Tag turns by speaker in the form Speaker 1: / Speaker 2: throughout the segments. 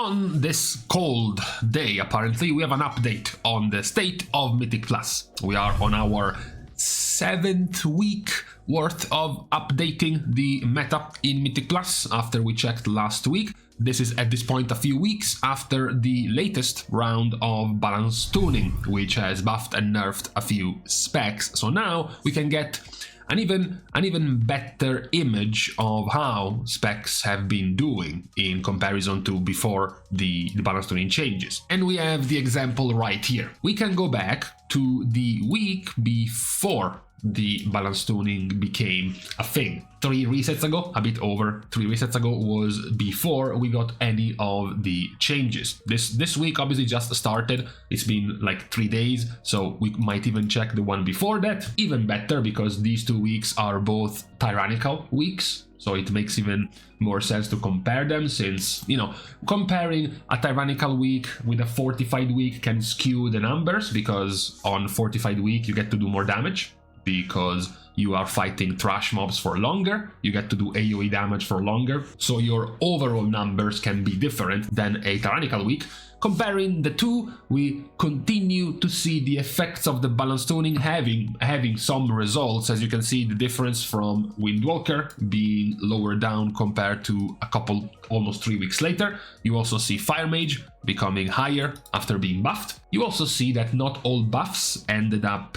Speaker 1: On this cold day, apparently, we have an update on the state of Mythic Plus. We are on our 7th week worth of updating the meta in Mythic Plus after we checked last week. This is at this point a few weeks after the latest round of balance tuning, which has buffed and nerfed a few specs. So now we can get an even better image of how specs have been doing in comparison to before the balance tuning changes. And we have the example right here. We can go back to the week before the balance tuning became a thing. 3 resets ago, a bit over 3 resets ago, was before we got any of the changes. This week obviously just started. It's been like 3 days, so we might even check the one before that. Even better, because these 2 weeks are both tyrannical weeks, so it makes even more sense to compare them, since, you know, comparing a tyrannical week with a fortified week can skew the numbers, because on fortified week you get to do more damage because you are fighting trash mobs for longer, you get to do AoE damage for longer, so your overall numbers can be different than a tyrannical week. Comparing the two, we continue to see the effects of the balance tuning having some results. As you can see, the difference from Windwalker being lower down compared to a couple, almost 3 weeks later. You also see Fire Mage becoming higher after being buffed. You also see that not all buffs ended up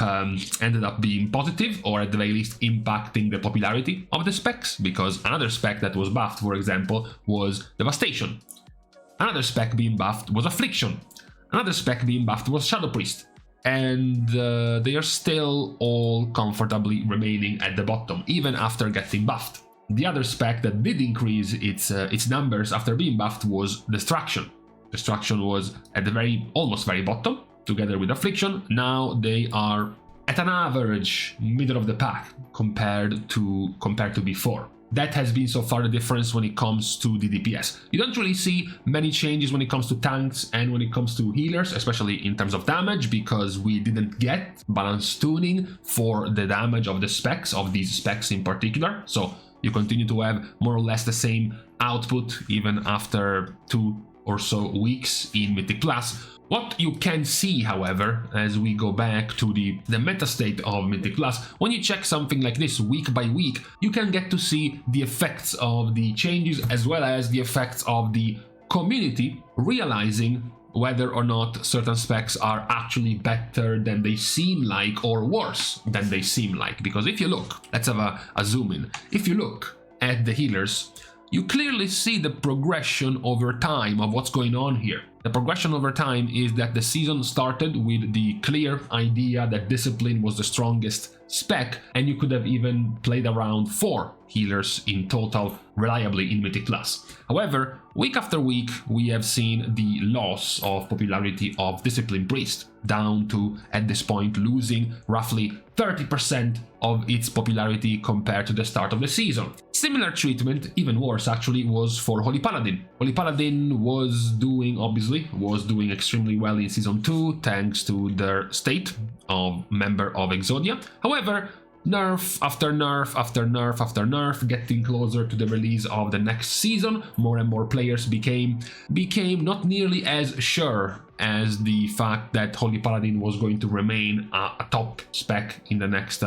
Speaker 1: being positive, or at the very least impacting the popularity of the specs, because another spec that was buffed, for example, was Devastation. Another spec being buffed was Affliction. Another spec being buffed was Shadow Priest. And they are still all comfortably remaining at the bottom, even after getting buffed. The other spec that did increase its numbers after being buffed was Destruction. Destruction was at the almost very bottom, together with Affliction. Now they are at an average middle of the pack compared to before. That has been so far the difference when it comes to the DPS. You don't really see many changes when it comes to tanks and when it comes to healers, especially in terms of damage, because we didn't get balance tuning for the damage of the specs, of these specs in particular. So you continue to have more or less the same output even after 2 or so weeks in Mythic Plus. What you can see, however, as we go back to the meta state of Mythic Plus, when you check something like this week by week, you can get to see the effects of the changes as well as the effects of the community realizing whether or not certain specs are actually better than they seem like or worse than they seem like. Because if you look, let's have a zoom in. If you look at the healers, you clearly see the progression over time of what's going on here. The progression over time is that the season started with the clear idea that Discipline was the strongest spec, and you could have even played around 4 healers in total reliably in Mythic Plus. However, week after week, we have seen the loss of popularity of Discipline Priest, down to, at this point, losing roughly 30% of its popularity compared to the start of the season. Similar treatment, even worse actually, was for Holy Paladin. Holy Paladin was doing extremely well in Season 2 thanks to their state of member of Exodia. However, nerf after nerf after nerf after nerf, getting closer to the release of the next season, more and more players became not nearly as sure as the fact that Holy Paladin was going to remain a top spec in the next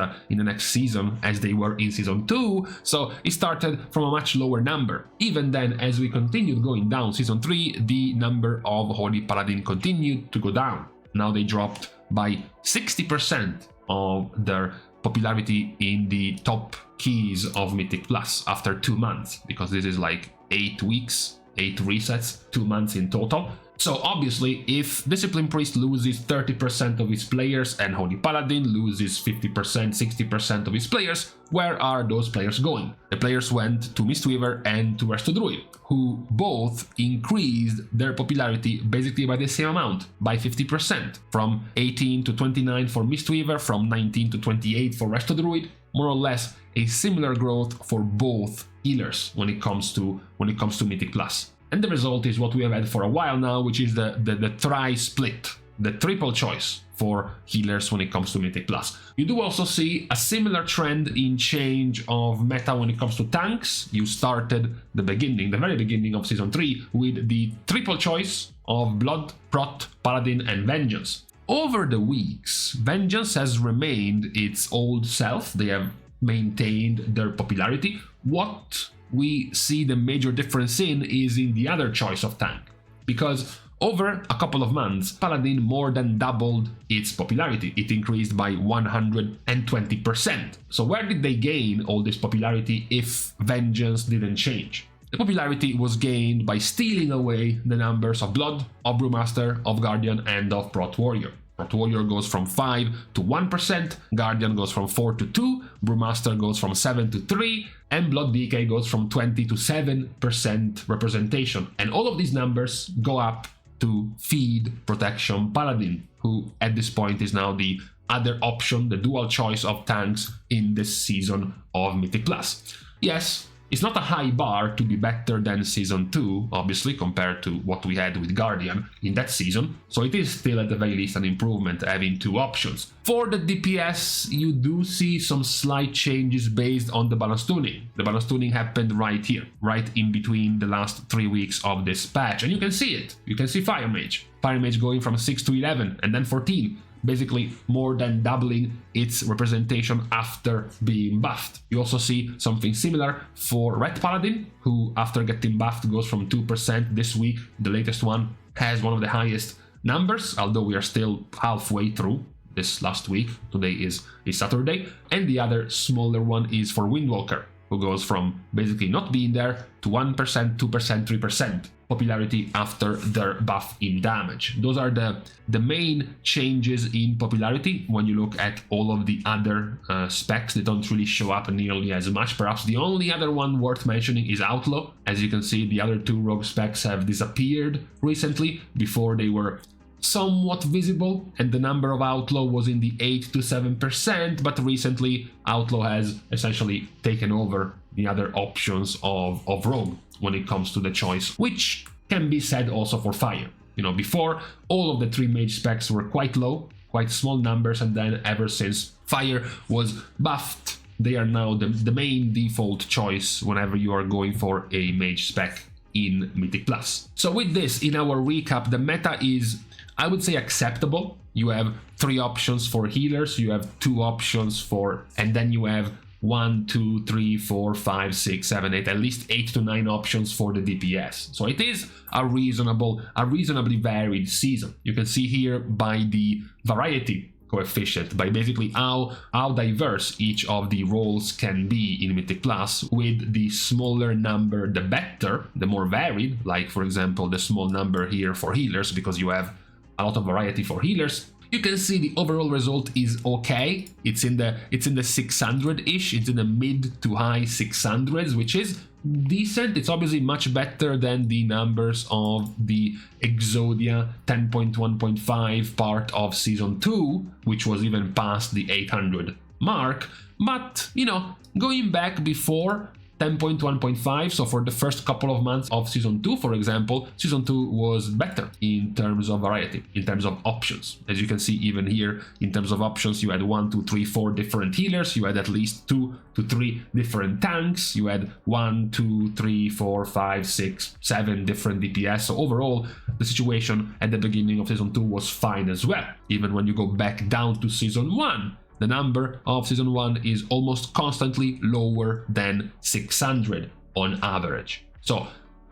Speaker 1: season as they were in Season 2, so it started from a much lower number. Even then, as we continued going down Season 3, the number of Holy Paladin continued to go down. Now they dropped by 60% of their popularity in the top keys of Mythic Plus after 2 months, because this is like 8 weeks, 8 resets, 2 months in total. So obviously, if Discipline Priest loses 30% of his players and Holy Paladin loses 50%, 60% of his players, where are those players going? The players went to Mistweaver and to Resto Druid, who both increased their popularity basically by the same amount, by 50%, from 18 to 29 for Mistweaver, from 19 to 28 for Resto Druid, more or less a similar growth for both healers when it comes to Mythic Plus. And the result is what we have had for a while now, which is the tri-split the triple choice for healers when it comes to Mythic Plus. You do also see a similar trend in change of meta when it comes to tanks. You started the very beginning of Season 3 with the triple choice of Blood, Prot, Paladin and Vengeance. Over the weeks, Vengeance has remained its old self. They have maintained their popularity. What we see the major difference in is in the other choice of tank, because over a couple of months, Paladin more than doubled its popularity. It increased by 120%. So where did they gain all this popularity if Vengeance didn't change? The popularity was gained by stealing away the numbers of Blood, of Brewmaster, of Guardian and of Prot Warrior. Prot Warrior goes from 5 to 1%, Guardian goes from 4 to 2, Brewmaster goes from 7 to 3, and Blood DK goes from 20 to 7% representation. And all of these numbers go up to feed Protection Paladin, who at this point is now the other option, the dual choice of tanks in this season of Mythic Plus. Yes, it's not a high bar to be better than Season 2, obviously, compared to what we had with Guardian in that season, so it is still at the very least an improvement having two options. For the DPS, you do see some slight changes based on the balance tuning. The balance tuning happened right here, right in between the last 3 weeks of this patch, and you can see it. You can see Fire Mage going from 6 to 11 and then 14. Basically more than doubling its representation after being buffed. You also see something similar for Red Paladin, who after getting buffed goes from 2% this week. The latest one has one of the highest numbers, although we are still halfway through this last week. Today is Saturday. And the other smaller one is for Windwalker, who goes from basically not being there to 1%, 2%, 3% popularity after their buff in damage. Those are the main changes in popularity. When you look at all of the other specs, they don't really show up nearly as much. Perhaps the only other one worth mentioning is Outlaw. As you can see, the other two rogue specs have disappeared recently. Before they were somewhat visible, and the number of Outlaw was in the 8 to 7%, but recently Outlaw has essentially taken over the other options of Rogue when it comes to the choice, which can be said also for Fire. You know, before, all of the three mage specs were quite low, quite small numbers, and then ever since Fire was buffed, they are now the main default choice whenever you are going for a mage spec in Mythic Plus. So with this, in our recap, the meta is, I would say, acceptable. You have 3 options for healers, you have 2 options for, and then you have 1, 2, 3, 4, 5, 6, 7, 8, at least 8 to 9 options for the DPS. So it is a reasonably varied season. You can see here by the variety coefficient, by basically how diverse each of the roles can be in Mythic Plus. With the smaller number, the better, the more varied, like for example the small number here for healers, because you have a lot of variety for healers. You can see the overall result is okay. It's in the 600-ish, it's in the mid to high 600s, which is decent. It's obviously much better than the numbers of the Exodia 10.1.5 part of Season 2, which was even past the 800 mark. But, you know, going back before 10.1.5, so for the first couple of months of Season 2, for example, Season 2 was better in terms of variety, in terms of options. As you can see, even here, in terms of options, you had 1, 2, 3, 4 different healers, you had at least 2 to 3 different tanks, you had 1, 2, 3, 4, 5, 6, 7 different DPS. So overall, the situation at the beginning of Season 2 was fine as well. Even when you go back down to Season 1, the number of Season 1 is almost constantly lower than 600 on average. So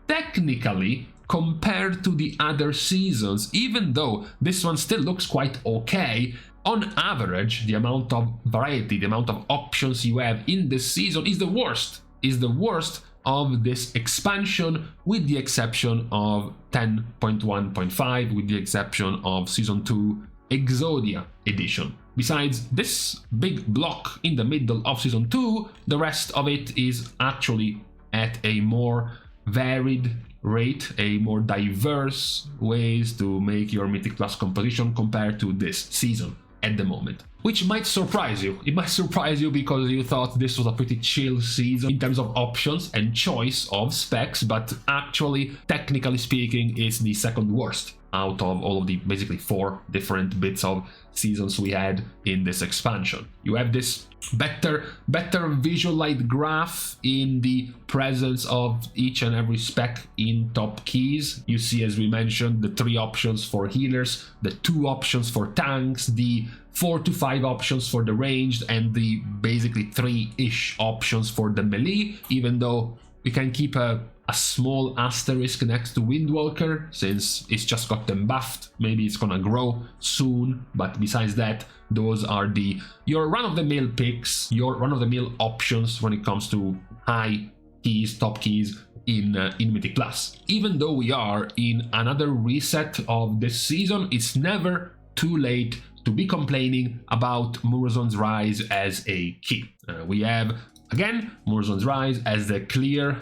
Speaker 1: technically, compared to the other seasons, even though this one still looks quite okay, on average, the amount of variety, the amount of options you have in this season is the worst of this expansion, with the exception of 10.1.5, with the exception of Season 2 Exodia edition. Besides this big block in the middle of Season 2, the rest of it is actually at a more varied rate, a more diverse ways to make your Mythic Plus composition compared to this season at the moment. which might surprise you. It might surprise you because you thought this was a pretty chill season in terms of options and choice of specs, but actually, technically speaking, it's the second worst out of all of the basically 4 different bits of seasons we had in this expansion. You have this better visual light graph in the presence of each and every spec in top keys. You see, as we mentioned, the 3 options for healers, the 2 options for tanks, the 4 to 5 options for the ranged, and the basically 3-ish options for the melee, even though we can keep a small asterisk next to Windwalker, since it's just got them buffed. Maybe it's gonna grow soon, but besides that, those are your run-of-the-mill picks, your run-of-the-mill options when it comes to high keys, top keys in Mythic Plus. Even though we are in another reset of this season, it's never too late to be complaining about Murazon's Rise as a key. We have again Murazon's Rise as the clear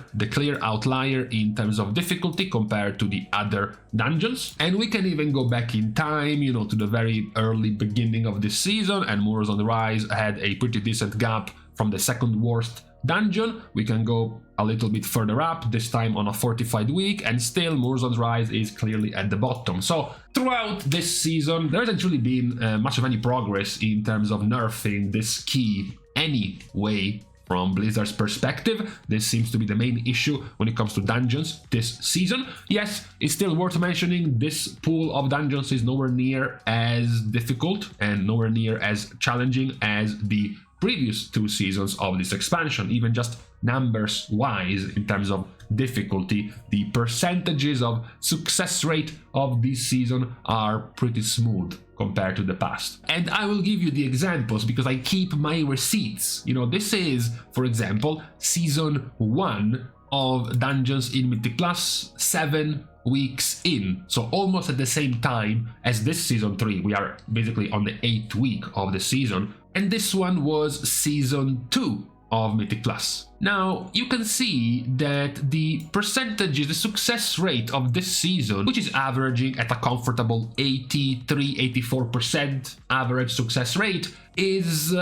Speaker 1: outlier in terms of difficulty compared to the other dungeons, and we can even go back in time, you know, to the very early beginning of this season, and Murazon's Rise had a pretty decent gap from the second worst dungeon. We can go a little bit further up, this time on a fortified week, and still Murazon's Rise is clearly at the bottom. So throughout this season, there hasn't really been much of any progress in terms of nerfing this key anyway. From Blizzard's perspective, this seems to be the main issue when it comes to dungeons this season. Yes, it's still worth mentioning this pool of dungeons is nowhere near as difficult and nowhere near as challenging as the previous 2 seasons of this expansion. Even just numbers wise, in terms of difficulty, the percentages of success rate of this season are pretty smooth compared to the past. And I will give you the examples because I keep my receipts. You know, this is, for example, season 1 of Dungeons in Mythic Plus, 7 weeks in, so almost at the same time as this season 3. We are basically on the 8th week of the season, and this one was season 2 of Mythic Plus. Now, you can see that the percentages, the success rate of this season, which is averaging at a comfortable 83-84% average success rate, is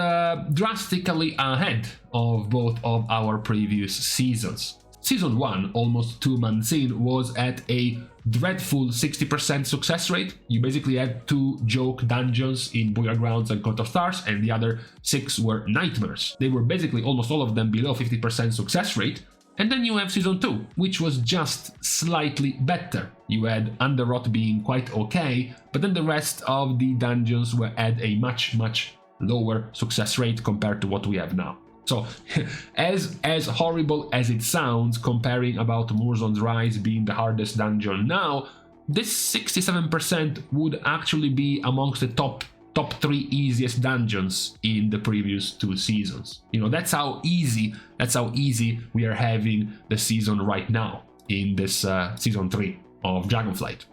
Speaker 1: drastically ahead of both of our previous seasons. Season 1, almost 2 months in, was at a dreadful 60% success rate. You basically had 2 joke dungeons in Booyah Grounds and Court of Stars, and the other 6 were nightmares. They were basically almost all of them below 50% success rate. And then you have Season 2, which was just slightly better. You had Underrot being quite okay, but then the rest of the dungeons were at a much lower success rate compared to what we have now. So, as horrible as it sounds, comparing about Murazon's Rise being the hardest dungeon now, this 67% would actually be amongst the top 3 easiest dungeons in the previous 2 seasons. You know, that's how easy we are having the season right now in this season 3 of Dragonflight.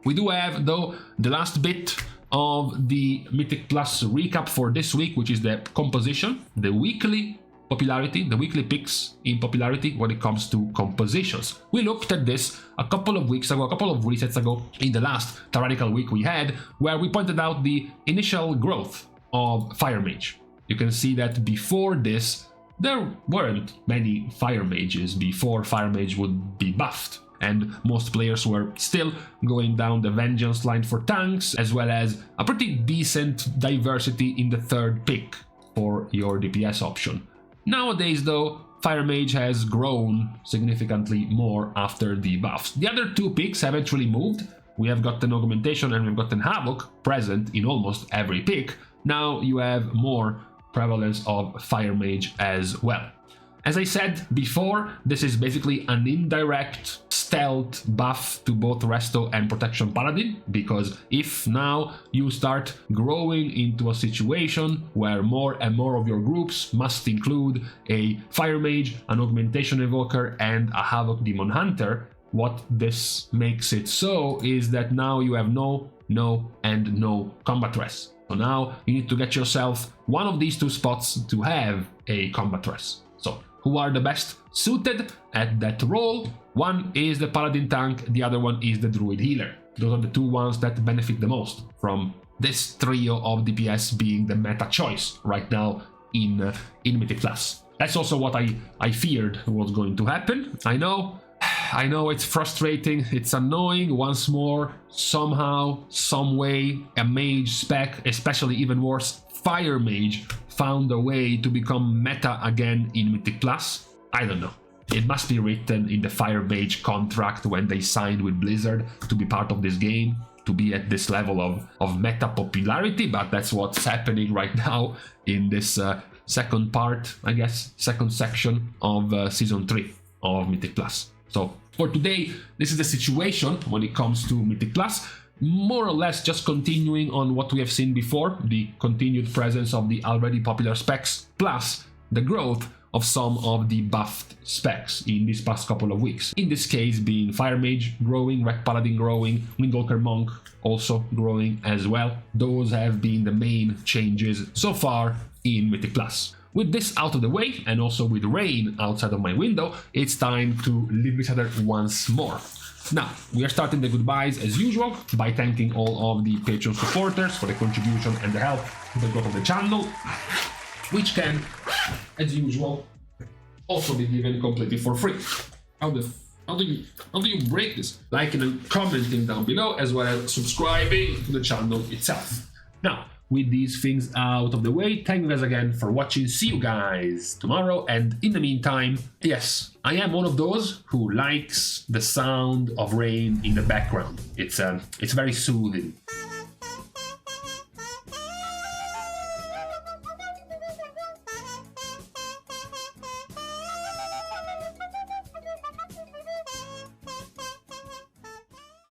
Speaker 1: We do have, though, the last bit of the Mythic Plus recap for this week, which is the composition, the weekly popularity, the weekly picks in popularity when it comes to compositions. We looked at this a couple of weeks ago, a couple of resets ago, in the last tyrannical week we had, where we pointed out the initial growth of Fire Mage. You can see that before this, there weren't many Fire Mages before Fire Mage would be buffed, and most players were still going down the Vengeance line for tanks, as well as a pretty decent diversity in the third pick for your DPS option. Nowadays, though, Fire Mage has grown significantly more after the buffs. The other 2 picks have actually moved. We have gotten Augmentation and we've gotten Havoc present in almost every pick. Now you have more prevalence of Fire Mage as well. As I said before, this is basically an indirect stealth buff to both Resto and Protection Paladin, because if now you start growing into a situation where more and more of your groups must include a Fire Mage, an Augmentation Evoker, and a Havoc Demon Hunter, what this makes it so is that now you have no combat res. So now you need to get yourself one of these 2 spots to have a combat res. So who are the best suited at that role? One is the Paladin tank, the other one is the Druid healer. Those are the two ones that benefit the most from this trio of DPS being the meta choice right now in Mythic Plus. That's also what I feared was going to happen. I know it's frustrating, it's annoying. Once more, somehow, some way, a mage spec, especially even worse, Fire Mage, found a way to become meta again in Mythic Plus. I don't know. It must be written in the Fire Mage contract when they signed with Blizzard to be part of this game, to be at this level of meta popularity, but that's what's happening right now in this second part, I guess, second section of Season 3 of Mythic Plus. So for today, this is the situation when it comes to Mythic Plus. More or less just continuing on what we have seen before, the continued presence of the already popular specs, plus the growth of some of the buffed specs in these past couple of weeks. In this case being Fire Mage growing, Wreck Paladin growing, Windwalker Monk also growing as well. Those have been the main changes so far in Mythic Plus. With this out of the way, and also with rain outside of my window, it's time to leave each other once more. Now, we are starting the goodbyes as usual by thanking all of the Patreon supporters for the contribution and the help to the growth of the channel, which can, as usual, also be given completely for free. How do you break this? Liking and commenting down below, as well as subscribing to the channel itself. Now, with these things out of the way, thank you guys again for watching. See you guys tomorrow, and in the meantime, yes, I am one of those who likes the sound of rain in the background. It's very soothing.